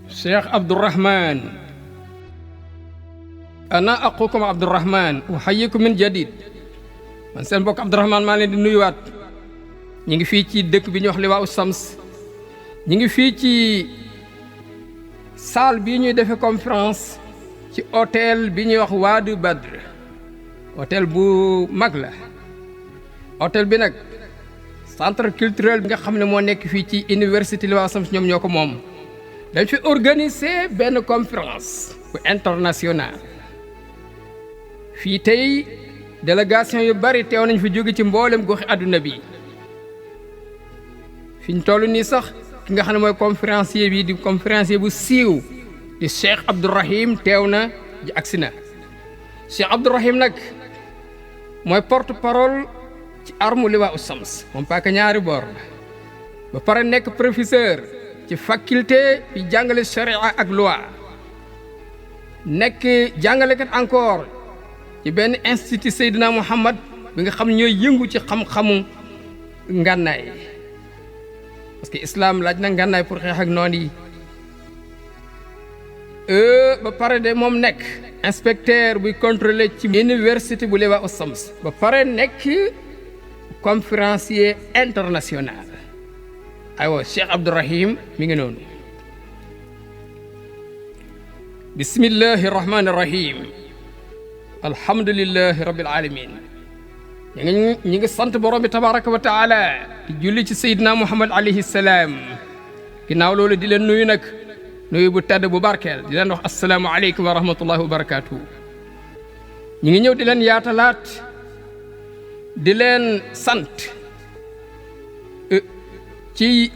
Cheikh Abdourahman ana aqukum Abdourahman uhayyikum min jadid man seen mbokk Abdourahman maa leen di nuyuwaat. ñi ngi fii ci dëkk bi ñuy wax Liwaa'u Shams ñi ngi fii ci salle bii ñuy defee conférence ci hôtel bi ñuy wax Wadi Badr hôtel bu mag la. hôtel bi nag centre culturel bi nga xam ne moo nekk fii ci université Liwaa'u Shams ñoom ñoo ko moom. dañ fi organiser benn conférence bu internationale fii tey délégation yu bari teew nañ fi jóge ci mboolem goxi àdduna bi. fi ñu toll nii sax ki nga xam ne mooy conférencier bi di conférencier bu siiw di Cheikh Abdourahim teew na ji agsi na. Cheikh Abdourahim nag mooy porte parole ci armu Liwaa'u Shams moom paaka ñaari boor la ba pare nekk professeur ci faculté bi jàngale charia ak loi nekk jàngalekat encore ci benn institut Seydina Muhammad bi nga xam ñooy yëngu ci xam-xamu ngànnaay parce que islam laaj na ngànnaay pour xeex ak noon yi. ba pare de moom nekk inspecteur buy contrôler ci université bu Liwaa'u Shams ba pare nekk conférencier international. aywa Cheikh Abdourahim mi ngi noonu. bismillahi rahmaani rahim alhamdulillahi rabbil alamin ñi ngi sant borom bi tabaraka wa taala di julli ci Seydina Muhammad alayhi salaam. ginnaaw loolu di leen nuyu nag nuyu bu tedd bu barkeel di leen wax asalaamu aleykum wa rahmatullahi wa barakaatuhu. ñi ngi ñëw di leen yaatalaat di leen sant ci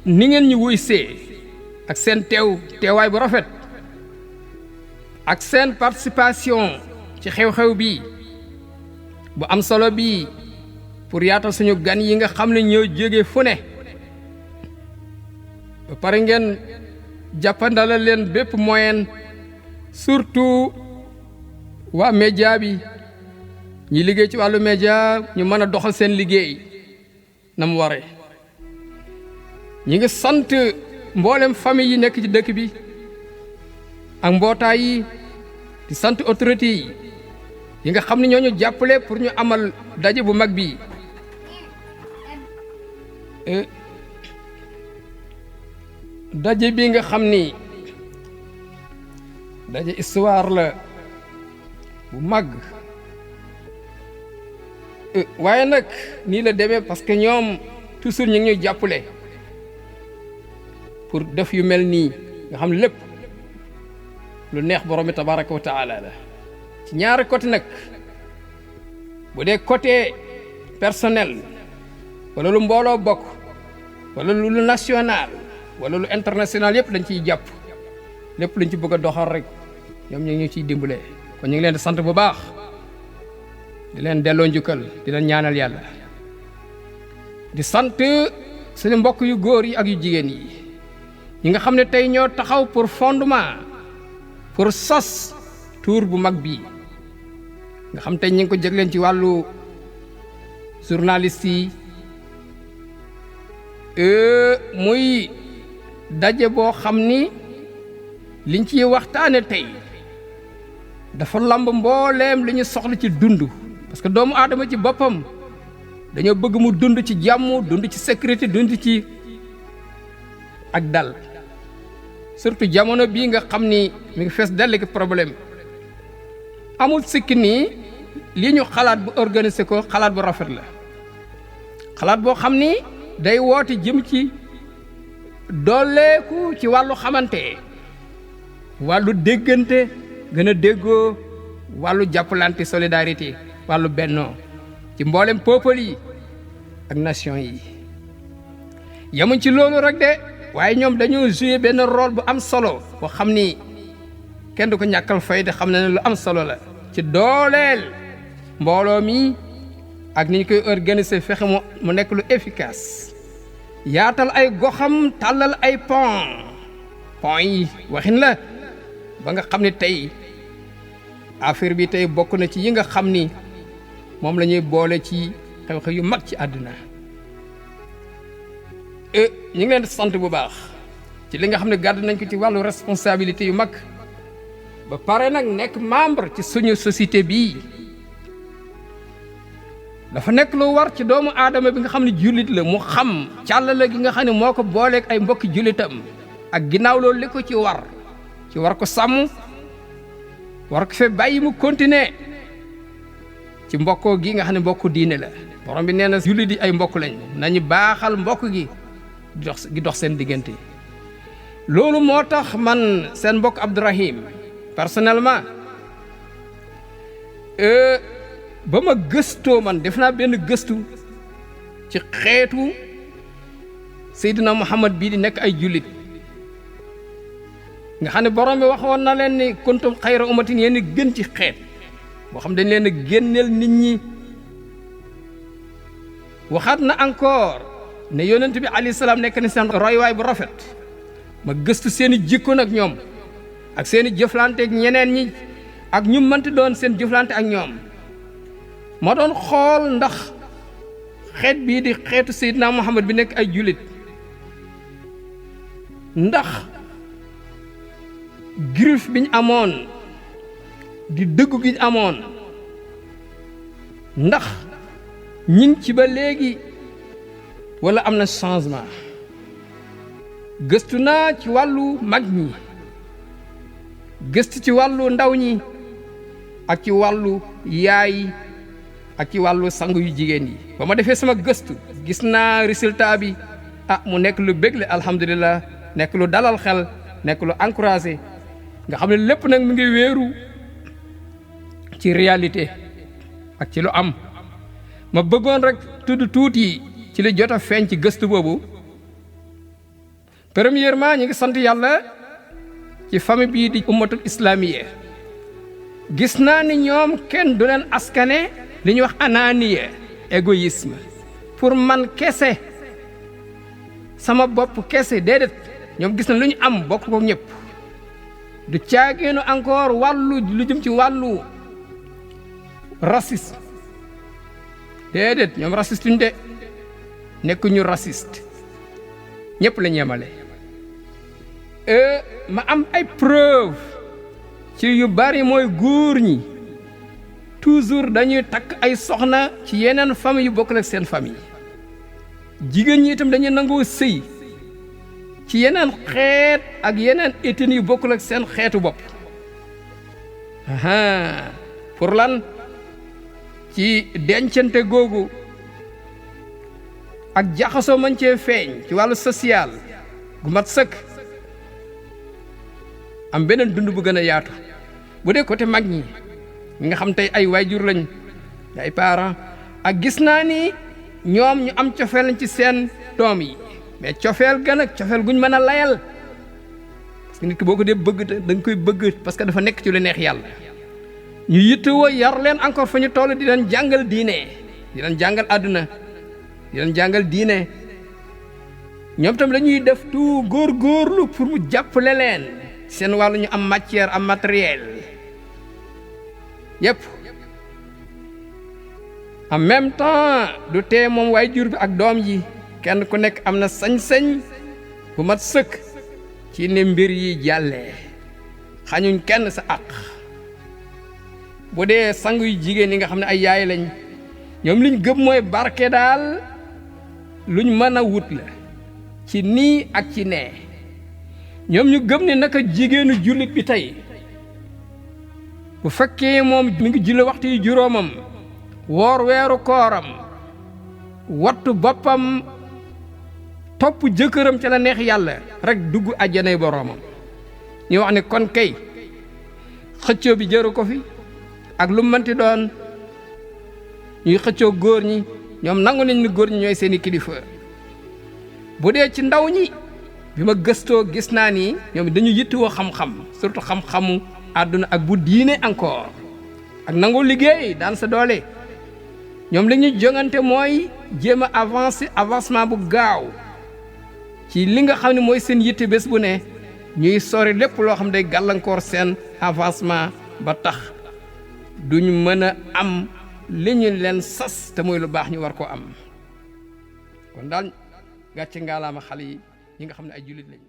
ni ngeen ñu wuy see ak seen teewaay bu rafet ak seen participation ci xew-xew bi bu am solo bii pour yaatal suñu gan yi nga xam ne ñoo jóge fu ne ba pare ngeen jàppandala leen bépp moyen surtout waa média bi ñi liggéey ci wàllu média ñu mën a doxal seen liggéey na mu waree. ñi ngi sant mboolem famille yi nekk ci dëkk bi ak mbootaay yi di sant autorités yi nga xam ne ñoo ñu jàppale pour ñu amal daje bu mag bi. daje bi nga xam ni daje histoire la bu mag waaye nag nii la demee parce que ñoom toujours ñu ngi ñuy jàppale pour def yu mel nii nga xam ne lépp lu neex borom bi tabaraka wa taala la. ci ñaari côté nag bu dee côté personnel wala lu mbooloo bokk wala lu national wala lu international yëpp dañ ciy jàpp lépp luñ ci bëgg a doxal rek ñoom ñu ngi ciy dimbale. kon ñu ngi leen di sant bu baax di leen delloo njukkal di leen ñaanal yàlla di sant suñu mbokk yu góor yi ak yu jigéen yi ñi nga xam ne tey ñoo taxaw pour fondement pour sos tour bu mag bii nga xam tey ñi ngi ko jëgleen ci wàllu journaliste yi muy daje boo xam ni liñ ciy waxtaane tey dafa lamb mbooleem li ñu soxla ci dund parce que doomu aadama ci boppam dañoo bëgg mu dund ci jàmm dund ci sécurité dund ci ak dal surtout jamono bii nga xam ni mi ngi fees dell ki problème amul sikki nii lii ñu xalaat bu organiser ko xalaat bu rafet la xalaat boo xam ni day woote jëm ci dooleeku ci wàllu xamante wàllu déggante gën a déggoo wàllu jàppalante solidarité wàllu bennoo ci mboolem peuple yi ak nation yi. yemuñ ci loolu rek de waaye ñoom dañoo jouer benn rôle bu am solo boo xam ni kenn du ko ñàkkal fayda xam na ne lu am solo la ci dooleel mbooloo mi ak ni ñu koy organiser fexe mu nekk lu efficace yaatal ay goxam tàllal ay pont yi waxin la ba nga xam ne tey affaire bi tey bokk na ci yi nga xam ni moom la ñuy boole ci xew-xew yu mag ci àdduna ñu ngi leen di sant bu baax ci li nga xam ne gàdd nañ ko ci wàllu responsabilité yu mag ba pare nag nekk membre ci suñu société bii dafa nekk lu war ci doomu aadama bi nga xam ne jullit la mu xam càllale gi nga xam ne moo ko booleeg ay mbokki jullitam ak ginnaaw loolu li ko ci war ko sàmm war ko fe bàyyi mu continuer ci mbokkoo gi nga xam ne mbokku diine la borom bi nee na jullit yi ay mbokk lañ nañu baaxal mbokk gi dox seen diggante loolu moo tax man seen mbokk Abdourahim personnellement ba ma gëstoo man def naa benn gëstu ci xeetu Seydina Muhammad bii di nekk ay jullit nga xam ne borom bi waxoon na leen ni kuntum xayra ummatin yéen gën ci xeet boo xam dañ leen a génneel nit ñi waxaat na encore ne yonent bi alayhi salaam nekk ni seen roywaay bu rafet ma gëstu seen i jikko nag ñoom ak seen i jëflante ak ñeneen ñi ak ñu mënti doon seen jëflante ak ñoom ma doon xool ndax xeet bii di xeetu Seydina Muhammad bi nekk ay jullit ndax griffe bi ñu amoon di dëggu gi ñu amoon ndax ñin ci ba léegi wala am na changement gëstu naa ci wàllu mag ñi gëstu ci wàllu ndaw ñi ak ci wàllu yaay ak ci wàllu sang yu jigéen yi ba ma defee sama gëstu gis naa résultat bi mu nekk lu bégle alhamdulilah nekk lu dalal xel nekk lu encouragé nga xam ne lépp nag mu ngi wéeru ci réalité ak ci lu am ma bëggoon rek tudd tuuti ci li jot a feeñ ci gëstu boobu premièrement ñu ngi sant yàlla ci famille bii di ummatul islamiye gis naa ni ñoom kenn du leen askane li ñuy wax ananiya égoïsme pour man kese sama bopp kese déedéet ñoom gis na lu ñu am bokk ko ñëpp du caageenu encore wàllu lu jëm ci wàllu racisme déedéet ñoom raciste uñ de nekk ñu raciste ñëpp la ñemale ma am ay preuve ci yu bari mooy góor ñi toujours dañuy takk ay soxna ci yeneen famille yu bokkul ak seen famille jigéen ñi itam dañuy nangoo sëy ci yeneen xeet ak yeneen ethnie yu bokkul ak seen xeetu bopp pour lan ci dencante googu ak jaxasoo mën cee feeñ ci wàllu social gu mat sëkk am beneen dund bu gën a yaatu bu dee côté mag ñi nga xam tey ay waajur lañ ay parents ak gis naa ni ñoom ñu am cofeel lañ ci seen doom yi mais cofeel gën ak cofeel guñ mën a layal parce que nit ki boo ko dee bëgg te da nga koy bëgg parce que dafa nekk ci lu neex yàlla ñu yittewoo yar leen encore fa ñu toll di leen jàngal diine di leen jàngal àdduna di leen jàngal diine ñoom tam dañuy def tout góorgóorlu pour mu jàppale leen seen wàllu ñu am matière am matériel yépp en même temps du tee moom waajur bi ak doom yi kenn ku nekk am na sañ-sañ bu mat sëkk ci ne mbir yi jàllee xañuñ kenn sa àq bu dee sang yu jigéen yi nga xam ne ay yaay lañ ñoom liñ gëm mooy barke daal luñ mën a wut la ci nii ak ci nee ñoom ñu gëm ne naka jigéenu jullit bi tey bu fekkee moom mi ngi julli waxtu yu juróomam woor weeru kooram wattu boppam topp jëkkëram ca la neex yàlla rek dugg àjjanay boroomam ñu wax ne kon kay xëccoo bi jëru ko fi ak lu mënti doon ñuy xëccoo góor ñi ñoom nangu nañ ni góor ñi ñooy seeni kilifa bu dee ci ndaw ñi bi ma gëstoo gis naa ni ñoom dañu yittewoo xam-xam surtout xam-xamu àdduna ak bu diine encore ak nangu liggéey daan sa doole ñoom la ñuy jongante mooy jéem a avancement bu gaaw ci li nga xam ne mooy seen yitte bés bu ne ñuy sori lépp loo xam day gàllankoor seen avancement ba tax duñ mën a am li ñu leen sas te mooy lu baax ñu war koo am kon daal gàcce ngaalaama xale yi ñi nga xam ne ay jullit lañ